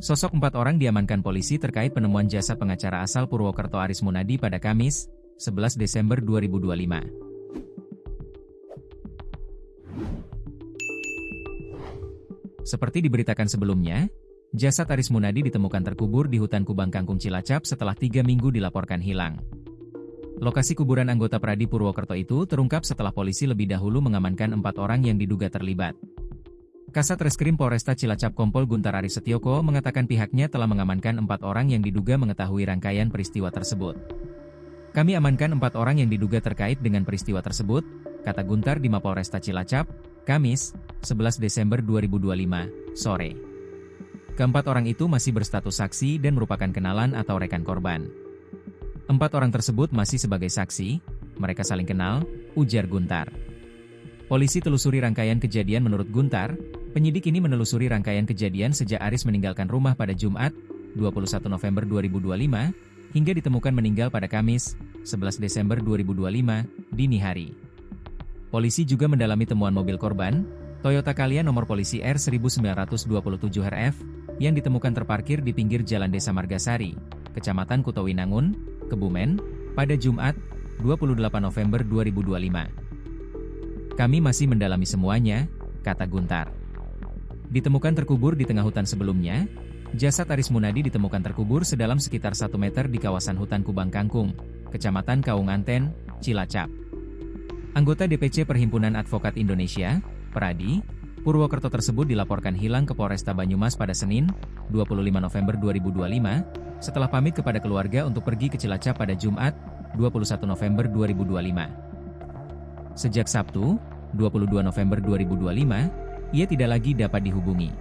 Sosok 4 orang diamankan polisi terkait penemuan jasad pengacara asal Purwokerto Aris Munadi pada Kamis, 11 Desember 2025. Seperti diberitakan sebelumnya, jasad Aris Munadi ditemukan terkubur di hutan Kubang Kangkung Cilacap setelah 3 minggu dilaporkan hilang. Lokasi kuburan anggota Pradi Purwokerto itu terungkap setelah polisi lebih dahulu mengamankan 4 orang yang diduga terlibat. Kasat Reskrim Polresta Cilacap Kompol Guntar Aris Setioko mengatakan pihaknya telah mengamankan 4 orang yang diduga mengetahui rangkaian peristiwa tersebut. Kami amankan 4 orang yang diduga terkait dengan peristiwa tersebut, kata Guntar di Mapolresta Cilacap, Kamis, 11 Desember 2025, sore. Keempat orang itu masih berstatus saksi dan merupakan kenalan atau rekan korban. 4 orang tersebut masih sebagai saksi, mereka saling kenal, ujar Guntar. Polisi telusuri rangkaian kejadian menurut Guntar, penyidik ini menelusuri rangkaian kejadian sejak Aris meninggalkan rumah pada Jumat, 21 November 2025, hingga ditemukan meninggal pada Kamis, 11 Desember 2025, dini hari. Polisi juga mendalami temuan mobil korban, Toyota Calya nomor polisi R1927RF, yang ditemukan terparkir di pinggir Jalan Desa Margasari, Kecamatan Kutowinangun, Kebumen, pada Jumat, 28 November 2025. Kami masih mendalami semuanya, kata Guntar. Ditemukan terkubur di tengah hutan sebelumnya, jasad Aris Munadi ditemukan terkubur sedalam sekitar 1 meter di kawasan hutan Kubang Kangkung, Kecamatan Kaunganten, Cilacap. Anggota DPC Perhimpunan Advokat Indonesia, Pradi, Purwokerto tersebut dilaporkan hilang ke Polresta Banyumas pada Senin, 25 November 2025, setelah pamit kepada keluarga untuk pergi ke Cilacap pada Jumat, 21 November 2025. Sejak Sabtu, 22 November 2025, ia tidak lagi dapat dihubungi.